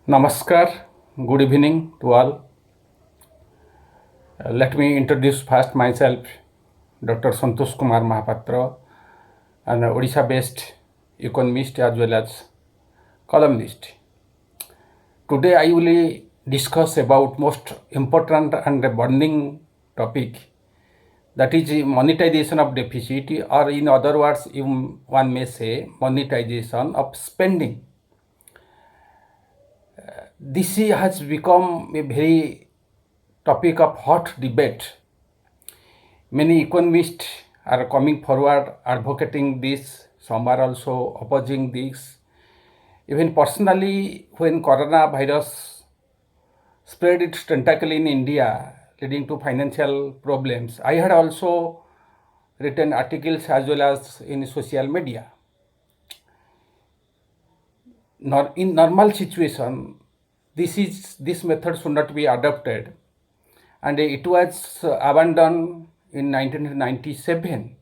Namaskar, good evening to all. Let me introduce first myself, Dr. Santosh Kumar Mahapatra, an Odisha-based economist as well as columnist. Today I will discuss about most important and burning topic, that is monetization of deficit, or in other words, one may say monetization of spending. This has become a very topic of hot debate. Many economists are coming forward advocating this, some are also opposing this. Even personally, when coronavirus spread its tentacle in India, leading to financial problems, I had also written articles as well as in social media. In normal situation, this method should not be adopted, and it was abandoned in 1997.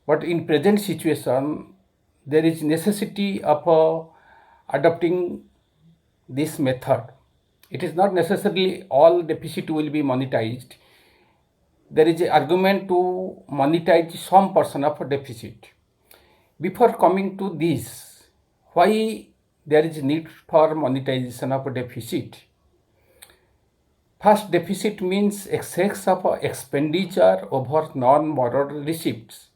But in present situation, there is necessity of adopting this method. It is not necessarily all deficit will be monetized. There is an argument to monetize some portion of deficit. Before coming to this, why there is need for monetization of deficit? First, deficit means excess of expenditure over non-borrowed receipts.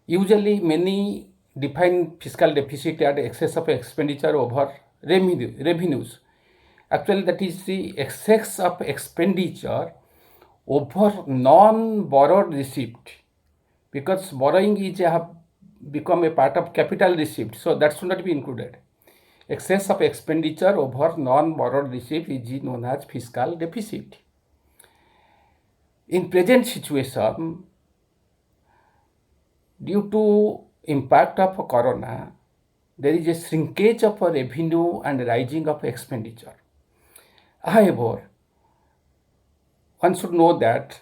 Usually, many define fiscal deficit as excess of expenditure over revenues. Actually, that is the excess of expenditure over non-borrowed receipt, because borrowing have become a part of capital receipt, so that should not be included. Excess of expenditure over non-borrowed receipt is known as fiscal deficit. In present situation, due to impact of corona, there is a shrinkage of revenue and rising of expenditure. However, one should know that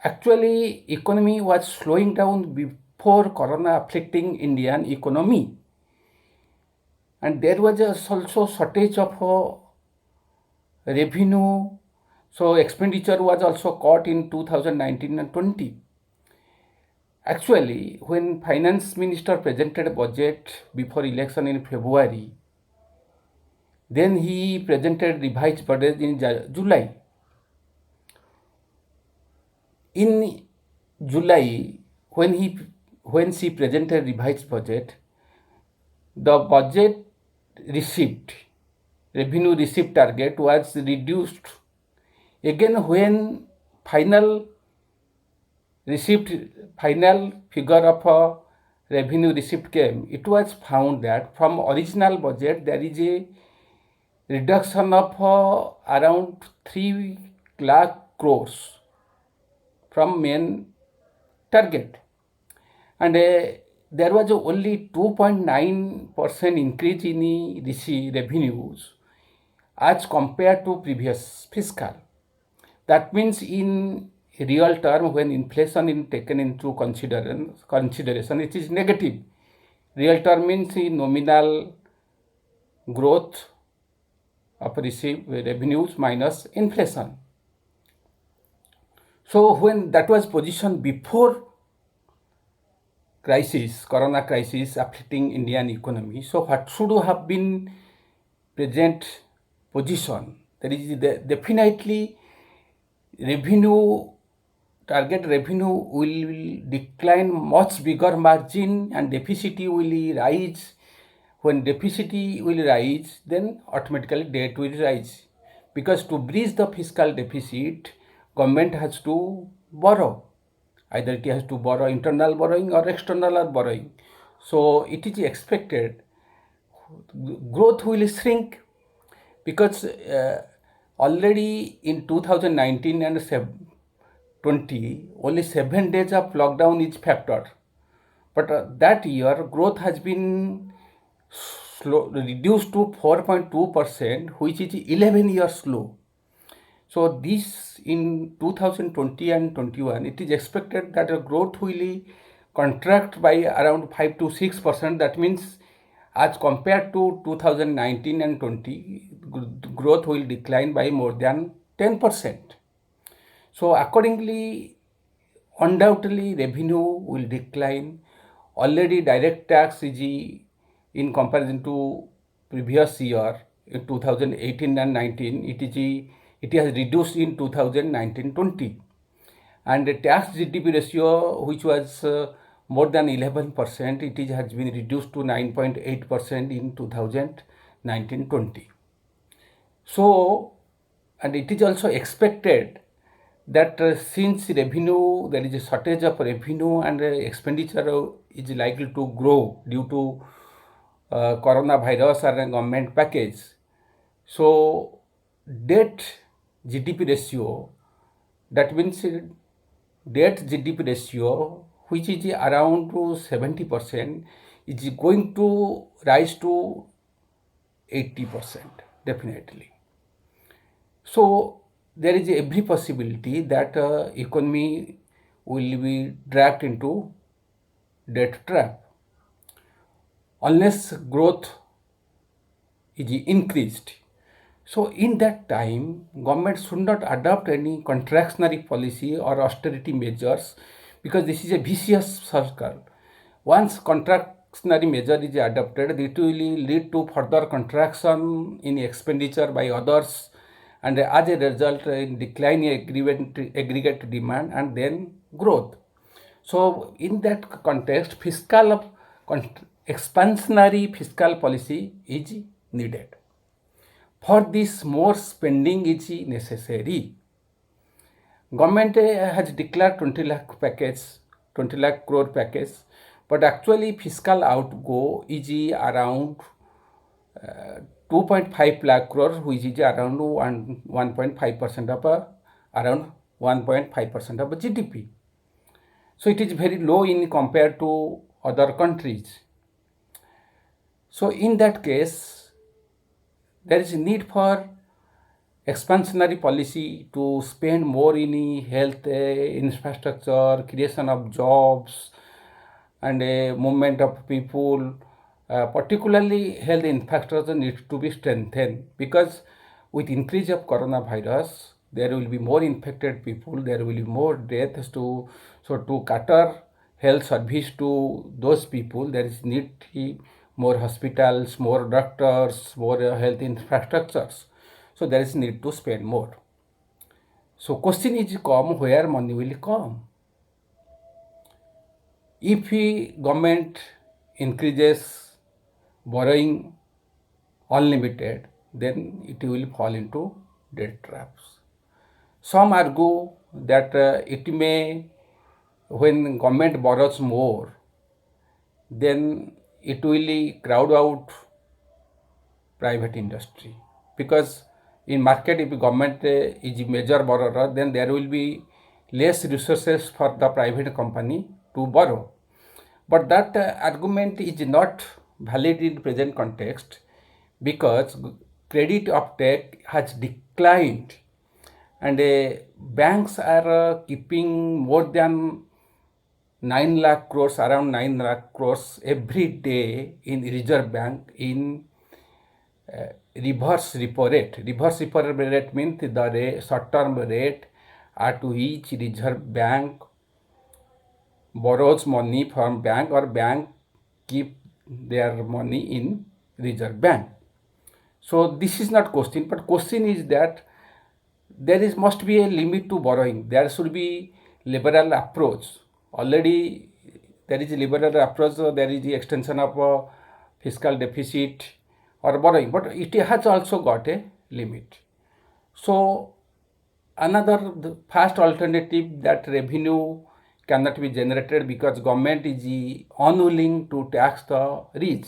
actually economy was slowing down before corona afflicting Indian economy, and there was also shortage of revenue, so expenditure was also caught in 2019 and 20. Actually, when finance minister presented budget before election in February, then he presented revised budget in July. In July, when she presented revised budget, the budget received revenue receipt target was reduced. Again, when final figure of revenue receipt came, it was found that from original budget there is a reduction of around 3 lakh crores from main target, and there was only 2.9% increase in the revenues as compared to previous fiscal. That means in real term, when inflation is taken into consideration, it is negative. Real term means in nominal growth of revenues minus inflation. So when that was position before corona crisis affecting Indian economy, so what should have been present position? There is definitely target revenue will decline much bigger margin, and deficit will rise. When deficit will rise, then automatically debt will rise, because to bridge the fiscal deficit, government has to borrow. Either it has to borrow internal borrowing or external borrowing. So it is expected growth will shrink, because already in 2019 and 20, only 7 days of lockdown is factored. But that year growth has been reduced to 4.2%, which is 11 years low. So this in 2020 and 21, it is expected that the growth will contract by around 5 to 6%. That means as compared to 2019 and 20, growth will decline by more than 10%. So accordingly, undoubtedly revenue will decline. Already direct tax is in comparison to previous year in 2018 and 19, it has reduced in 2019-20, and the tax GDP ratio, which was more than 11%, has been reduced to 9.8% in 2019-20. So, and it is also expected that since revenue, there is a shortage of revenue, and expenditure is likely to grow due to coronavirus and government package. So debt GDP ratio, that means debt GDP ratio, which is around to 70%, is going to rise to 80%, definitely. So there is every possibility that economy will be dragged into debt trap unless growth is increased. So in that time, government should not adopt any contractionary policy or austerity measures, because this is a vicious circle. Once contractionary measure is adopted, it will lead to further contraction in expenditure by others, and as a result in decline in aggregate demand and then growth. So in that context, expansionary fiscal policy is needed. For this, more spending is necessary. Government has declared 20 lakh package, 20 lakh crore package, but actually fiscal outgo is around 2.5 lakh crore, which is around 1.5% of around 1.5% of GDP. So it is very low in compared to other countries. So in that case, there is a need for expansionary policy to spend more in health infrastructure, creation of jobs, and a movement of people. Particularly, health infrastructure needs to be strengthened, because with increase of coronavirus, there will be more infected people, there will be more deaths. To cater health service to those people, there is need more hospitals, more doctors, more health infrastructures. So there is need to spend more. So question is come, where money will come? If government increases borrowing unlimited, then it will fall into debt traps. Some argue that it may, when government borrows more, then it will crowd out private industry, because in market, if government is a major borrower, then there will be less resources for the private company to borrow. But that argument is not valid in present context, because credit uptake has declined, and banks are keeping more than 9 lakh crores, around 9 lakh crores every day in Reserve Bank in reverse repo rate. Reverse repo rate means the short-term rate at which Reserve Bank borrows money from bank, or bank keep their money in Reserve Bank. So this is not question, but question is that there must be a limit to borrowing. There should be liberal approach. Already there is a liberal approach, there is the extension of fiscal deficit or borrowing, but it has also got a limit. So another first alternative, that revenue cannot be generated because government is unwilling to tax the rich,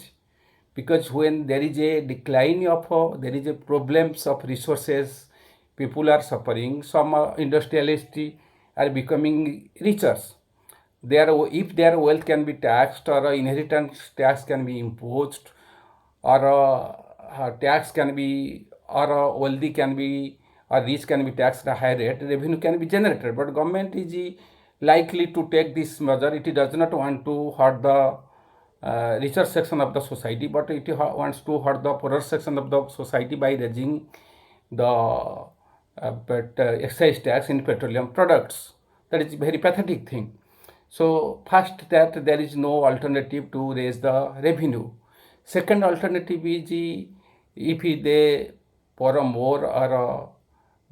because when there is a decline of there is a problems of resources, people are suffering. Some industrialists are becoming richer. If their wealth can be taxed, or inheritance tax can be imposed, or tax can be, or wealthy can be, or rich can be taxed at a high rate, revenue can be generated. But government is likely to take this measure. It does not want to hurt the richer section of the society, but it wants to hurt the poorer section of the society by raising the excise tax in petroleum products. That is very pathetic thing. So first, that there is no alternative to raise the revenue. Second alternative is if they borrow more or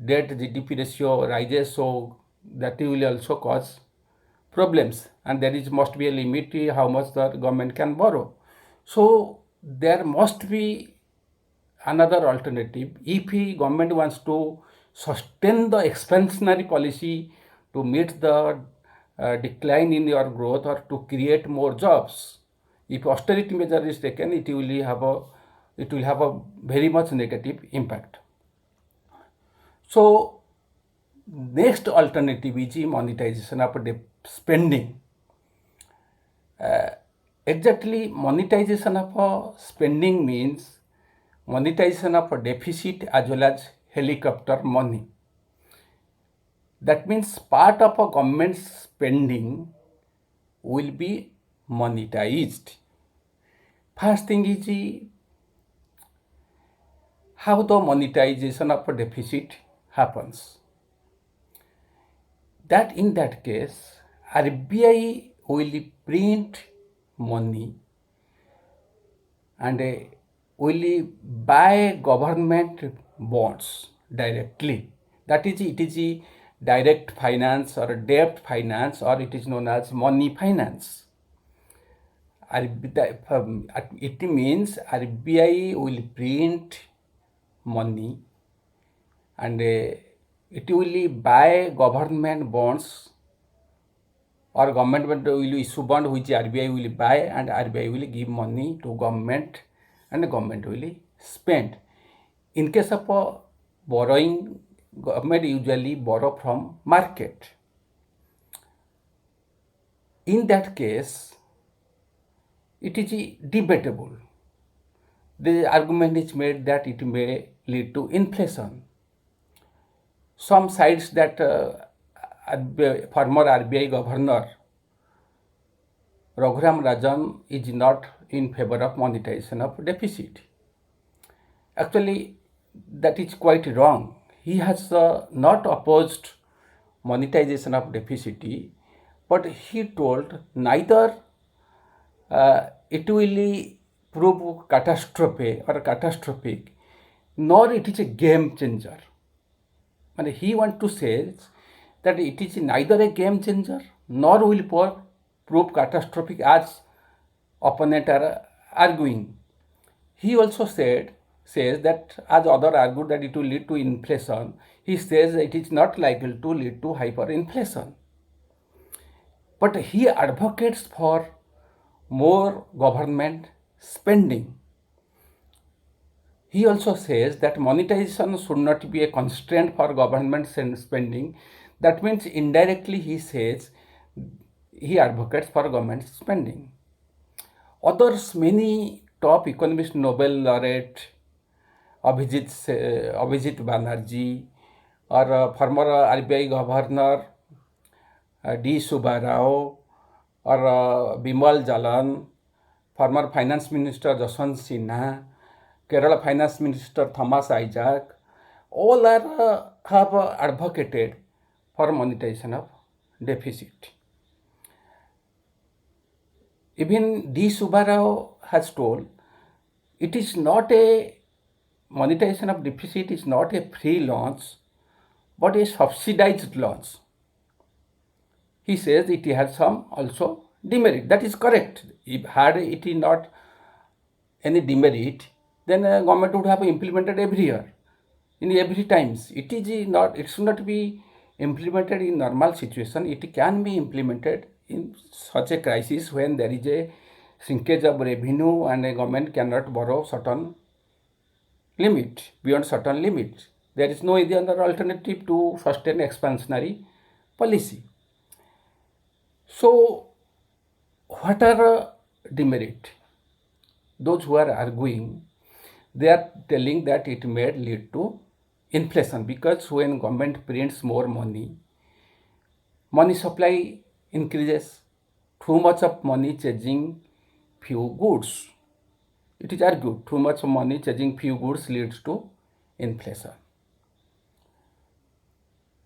debt GDP ratio rises, so that will also cause problems, and there is must be a limit how much the government can borrow. So there must be another alternative. If the government wants to sustain the expansionary policy to meet the decline in your growth or to create more jobs, if austerity measure is taken, it will have a very much negative impact. So next alternative is monetization of spending. Exactly, monetization of spending means monetization of a deficit as well as helicopter money. That means part of a government spending will be monetized. First thing is how the monetization of a deficit happens. That in that case, RBI will print money and will buy government bonds directly. That is, it is a direct finance or debt finance, or it is known as money finance. It means RBI will print money and it will buy government bonds, or government will issue bond which RBI will buy, and RBI will give money to government and the government will spend. In case of borrowing, government usually borrow from market. In that case, it is debatable. The argument is made that it may lead to inflation. Some sides that former RBI governor Raghuram Rajan is not in favor of monetization of deficit. Actually, that is quite wrong. He has not opposed monetization of deficit, but he told neither it will prove catastrophe or catastrophic, nor it is a game changer. And he wants to say that it is neither a game changer nor will prove catastrophic as opponent are arguing. He also says that as other argued that it will lead to inflation, he says it is not likely to lead to hyperinflation. But he advocates for more government spending. He also says that monetization should not be a constraint for government spending. That means indirectly he says he advocates for government spending. Others, many top economist, Nobel laureate Abhijit Banerjee, or former RBI governor D. Subbarao, or Bimal Jalan, former finance minister Jaswant Sinha, Kerala finance minister Thomas Isaac, all have advocated for monetization of deficit. Even D. Subbarao has told it is not a monetization of deficit is not a free launch, but a subsidized launch. He says it has some also demerit. That is correct. If had it not any demerit, then government would have implemented every year, in every times. It is not. It should not be implemented in normal situation. It can be implemented in such a crisis when there is a shrinkage of revenue and a government cannot borrow certain limit, beyond certain limits. There is no other alternative to sustain expansionary policy. So, what are demerit? Those who are arguing, they are telling that it may lead to inflation, because when government prints more money, money supply increases. Too much of money chasing few goods. It is argued too much money chasing few goods leads to inflation.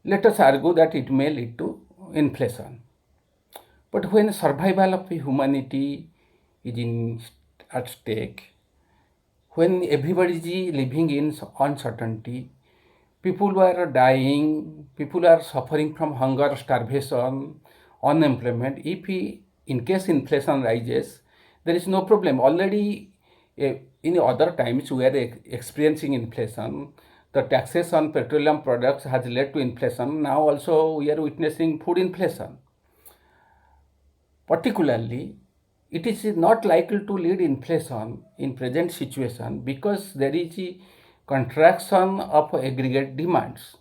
Let us argue that it may lead to inflation. But when survival of humanity is at stake, when everybody is living in uncertainty, people are dying, people are suffering from hunger, starvation, unemployment. If in case inflation rises, there is no problem. Already in other times we are experiencing inflation. The taxes on petroleum products has led to inflation. Now also we are witnessing food inflation. Particularly, it is not likely to lead inflation in present situation because there is a contraction of aggregate demands.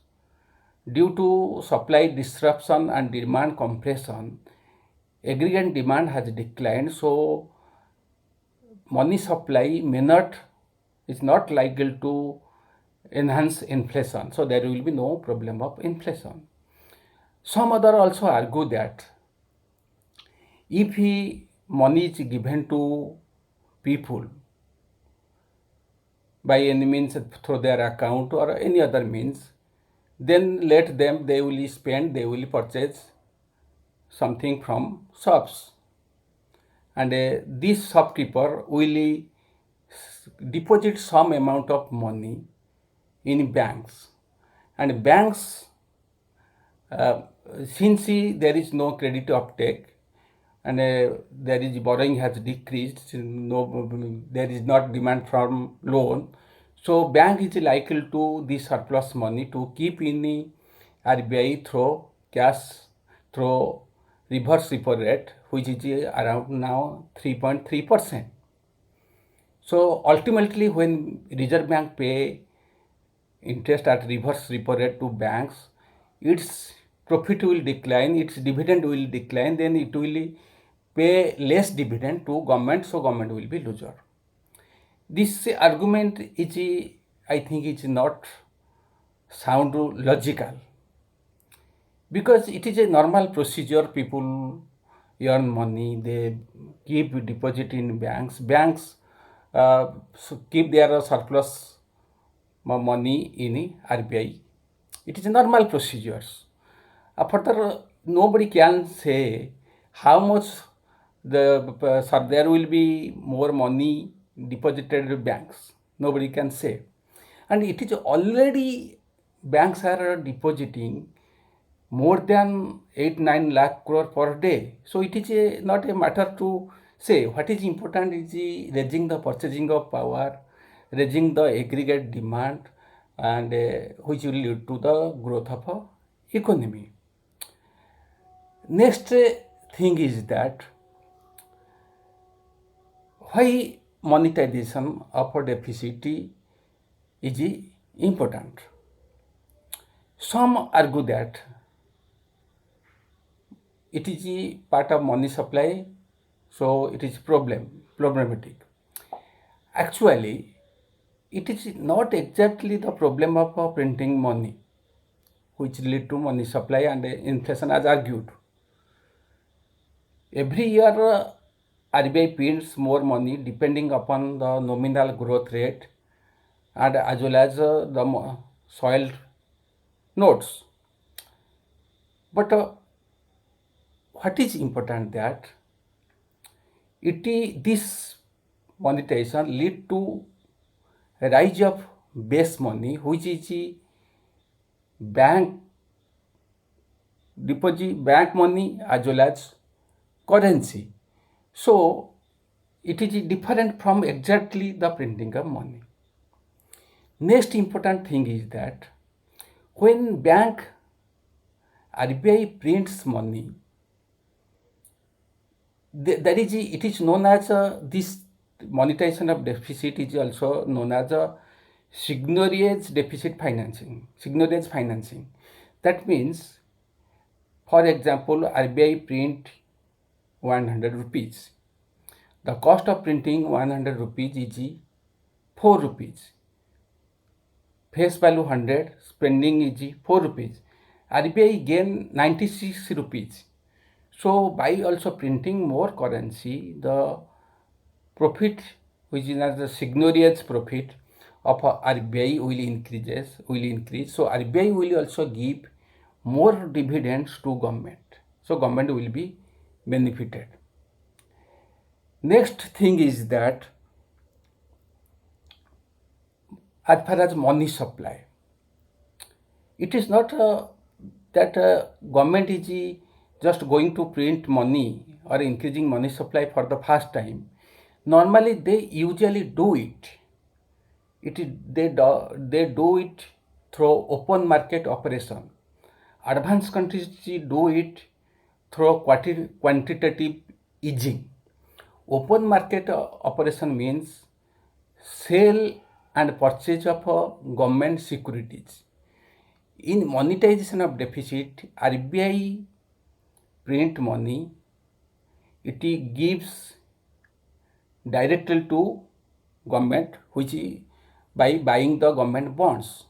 Due to supply disruption and demand compression, aggregate demand has declined, so money supply may not is not likely to enhance inflation. So there will be no problem of inflation. Some other also argue that if money is given to people by any means through their account or any other means, then let them, they will spend, they will purchase something from shops. And this shopkeeper will deposit some amount of money in banks. And banks, uh, since there is no credit uptake, and there is borrowing has decreased, no, there is not demand from loan, so bank is likely to this surplus money to keep in RBI through cash, through reverse repo rate, which is around now 3.3%. So ultimately, when Reserve Bank pay interest at reverse repo rate to banks, its profit will decline, its dividend will decline, then it will pay less dividend to government, so government will be loser. This argument is, I think, is not sound logical because it is a normal procedure. People earn money, they keep deposit in banks. Banks keep their surplus money in RBI. It is a normal procedures. Further, nobody can say how much there will be more money deposited in banks. Nobody can say. And it is already banks are depositing more than 8-9 lakh crore per day. So it is not a matter to say. What is important is raising the purchasing of power, raising the aggregate demand, and which will lead to the growth of economy. Next thing is that why monetization of a deficit is important. Some argue that it is a part of money supply, so it is problematic. Actually, it is not exactly the problem of printing money which lead to money supply and inflation as argued. Every year, RBI prints more money depending upon the nominal growth rate and as well as the soiled notes. But what is important that this monetization lead to a rise of base money, which is bank deposit, bank money as well as currency. So it is different from exactly the printing of money. Next important thing is that when bank RBI prints money, there is it is known as this monetization of deficit is also known as seigniorage deficit financing, seigniorage financing. That means, for example, RBI print 100 rupees. The cost of printing 100 rupees is 4 rupees. Face value 100, spending is 4 rupees. RBI gain 96 rupees. So by also printing more currency, the profit, which is as the signorious profit of RBI will increase. So RBI will also give more dividends to government. So government will be benefited. Next thing is that as far as money supply, it is not that government is just going to print money or increasing money supply for the first time. Normally they usually do it. They do it through open market operation. Advanced countries do it through quantitative easing. Open market operation means sale and purchase of government securities. In monetization of deficit, RBI print money, it gives directly to government, which is by buying the government bonds.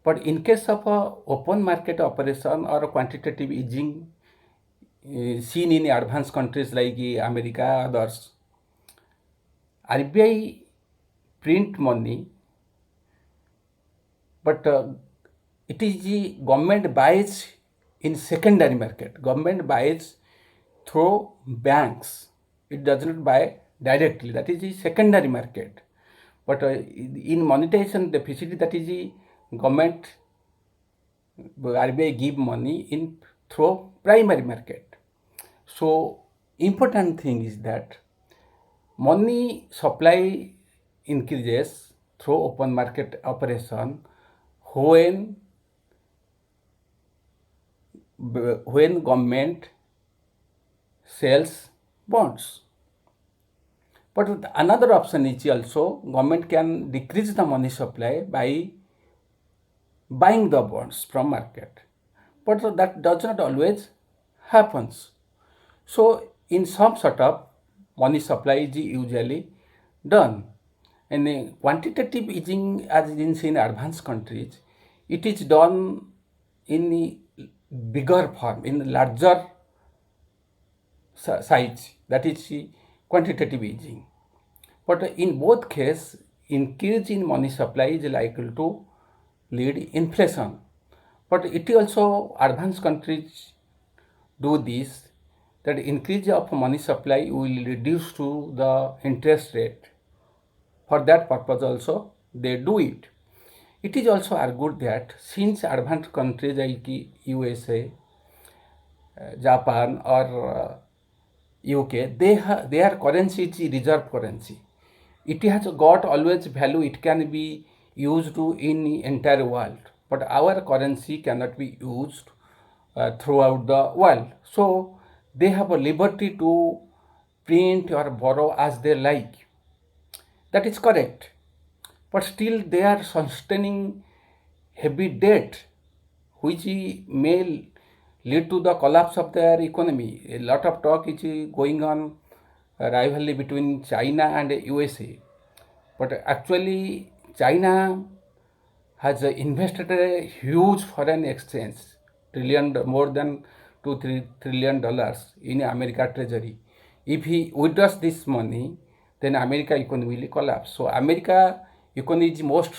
But in case of a open market operation or quantitative easing seen in advanced countries like America, others, RBI print money, but it is the government buys in secondary market. Government buys through banks. It does not buy directly. That is the secondary market. But in monetization deficit, that is the government RBI give money in through primary market. So important thing is that money supply increases through open market operation when government sells bonds. But another option is also government can decrease the money supply by buying the bonds from market. But that does not always happens. So in some sort of money supply is usually done. And quantitative easing, as is in advanced countries, it is done in bigger form, in larger size. That is quantitative easing. But in both cases, increase in money supply is likely to lead inflation. But it also advanced countries do this, that increase of money supply will reduce to the interest rate. For that purpose also they do it. It is also argued that since advanced countries like USA, Japan or UK, their currency is reserve currency. It has got always value. It can be used in the entire world. But our currency cannot be used throughout the world. So they have a liberty to print or borrow as they like. That is correct. But still they are sustaining heavy debt, which may lead to the collapse of their economy. A lot of talk is going on rivalry between China and USA. But actually China has invested a huge foreign exchange, more than $2-3 trillion in America treasury. If he withdraws this money, then America economy will collapse. So America economy is most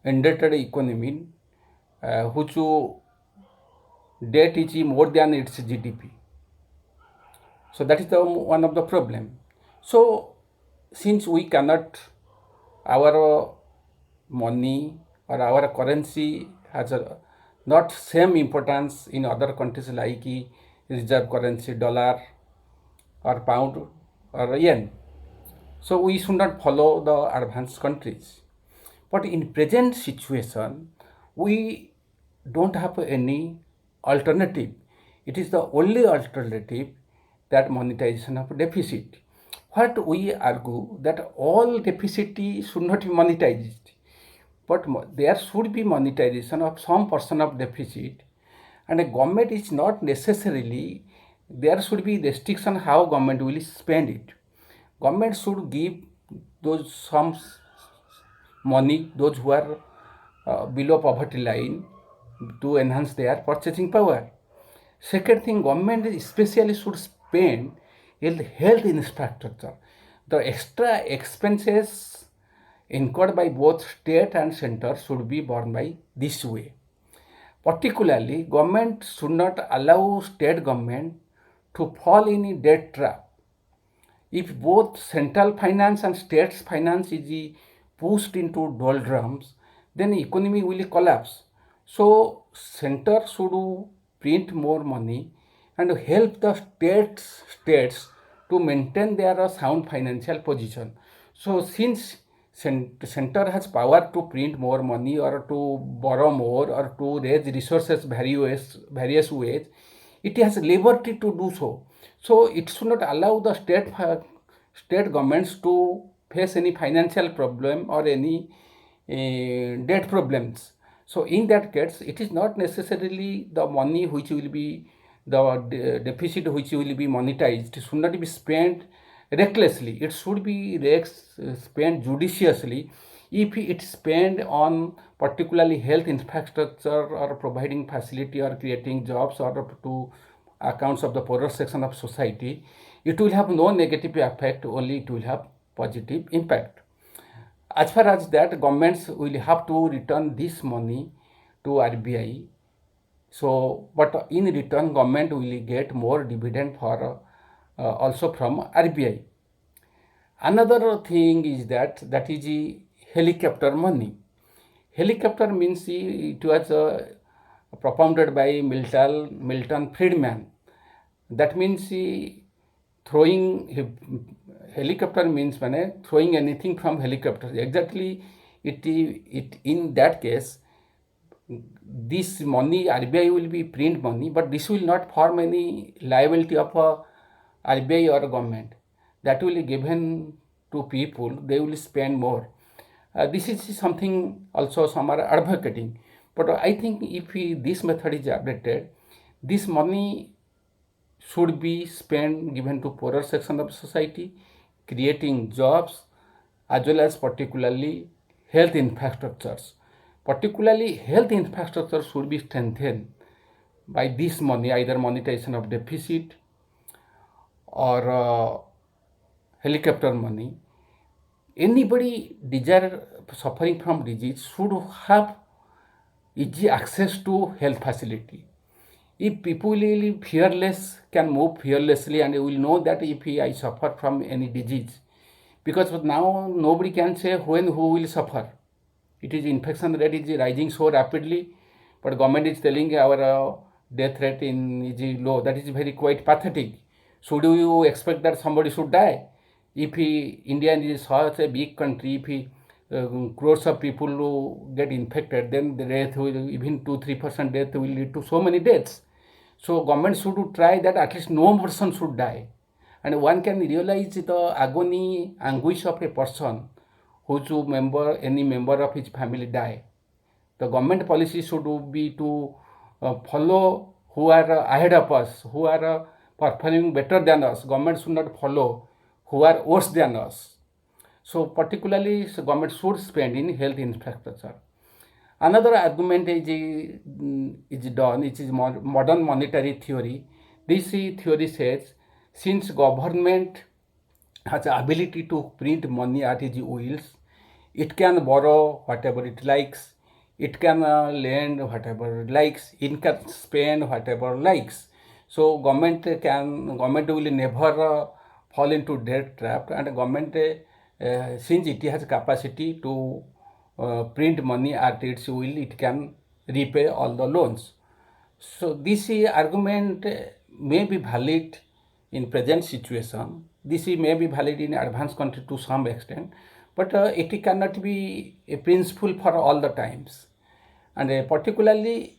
indebted economy, which debt is more than its GDP. So that is one of the problem. So since we cannot, our money or our currency has not same importance in other countries like reserve currency dollar or pound or yen. So we should not follow the advanced countries. But in present situation, we don't have any alternative. It is the only alternative, that monetization of deficit. What we argue, that all deficit should not be monetized, but there should be monetization of some portion of deficit, and a government is not necessarily, there should be restriction how government will spend it. Government should give those some money, those who are below poverty line, to enhance their purchasing power. Second thing, government especially should spend in health infrastructure. The extra expenses incurred by both state and center should be borne by this way. Particularly, government should not allow state government to fall in a debt trap. If both central finance and state's finance is pushed into doldrums, then economy will collapse. So center should print more money and help the states to maintain their sound financial position. So since center has power to print more money or to borrow more or to raise resources various ways, it has liberty to do so. So it should not allow the state governments to face any financial problem or any debt problems. So in that case, it is not necessarily the money which will be the deficit which will be monetized should not be spent recklessly. It should be spent judiciously. If it is spent on particularly health infrastructure or providing facility or creating jobs or to accounts of the poorer section of society, it will have no negative effect, only it will have positive impact. As far as that, governments will have to return this money to RBI. So, but in return, government will get more dividend for also from RBI. Another thing is that is the helicopter money. Helicopter means it was propounded by Milton Friedman. That means throwing helicopter means throwing anything from helicopter. Exactly, it in that case, this money RBI will be print money, but this will not form any liability of RBI or government. That will be given to people. They will spend more. This is something also some are advocating. But I think if this method is adopted, this money should be spent given to poorer section of society, creating jobs as well as particularly health infrastructures. Particularly health infrastructure should be strengthened by this money, either monetization of deficit or helicopter money. Anybody suffering from disease should have easy access to health facility. If people will fearless can move fearlessly and will know that if I suffer from any disease, because now nobody can say when who will suffer. It is infection rate is rising so rapidly, but government is telling our death rate is low. That is very quite pathetic. Should you expect that somebody should die? If India is such a big country, if crores of people who get infected, then the death will even 2-3% death will lead to so many deaths. So government should try that at least no person should die, and one can realize the agony, anguish of a person whose any member of his family die. The government policy should be to follow who are ahead of us, who are performing better than us. Government should not follow who are worse than us. So particularly, government should spend in health infrastructure. Another argument is done, it is modern monetary theory. This theory says since government has the ability to print money at its wills, it can borrow whatever it likes, it can lend whatever it likes, it can spend whatever it likes. So government will never fall into debt trap, and government since it has capacity to print money at its will, it can repay all the loans. So this argument may be valid in present situation. This may be valid in advanced country to some extent, but it cannot be a principle for all the times. And particularly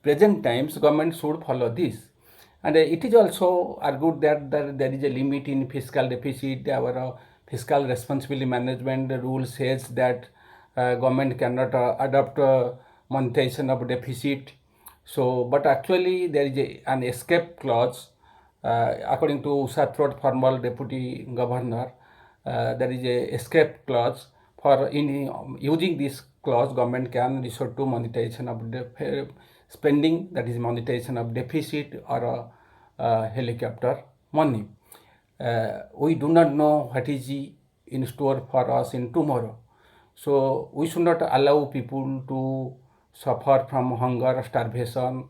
present times, government should follow this. And it is also argued that there is a limit in fiscal deficit. Our fiscal responsibility management rule says that government cannot adopt monetization of deficit. So, but actually there is an escape clause. According to Usha Throat, former deputy governor, there is a escape clause for in using this clause, government can resort to monetization of spending, that is monetization of deficit or helicopter money. we do not know what is in store for us in tomorrow. So we should not allow people to suffer from hunger, starvation,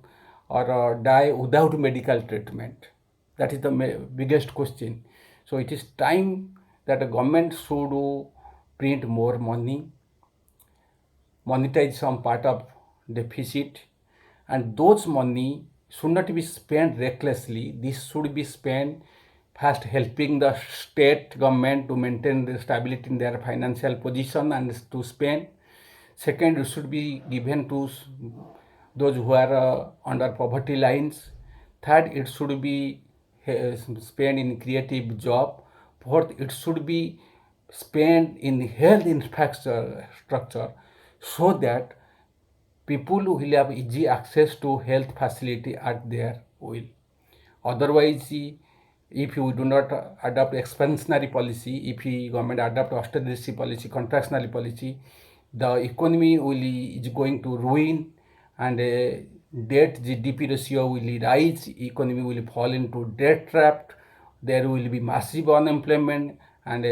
or die without medical treatment. That is the biggest question. So it is time that the government should print more money, monetize some part of deficit, and those money should not be spent recklessly. This should be spent first helping the state government to maintain the stability in their financial position and to spend. Second, it should be given to those who are under poverty lines. Third, it should be spent in creative job. Fourth, it should be spent in health infrastructure so that people will have easy access to health facility at their will. Otherwise, if you do not adopt expansionary policy, if the government adopt austerity policy, contractionary policy, the economy is going to ruin, and debt GDP ratio will rise, economy will fall into debt trap, there will be massive unemployment, and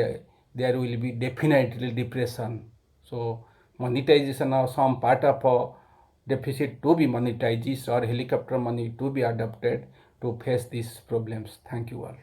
there will be definitely depression. So monetization of some part of deficit to be monetized or helicopter money to be adopted to face these problems. Thank you all.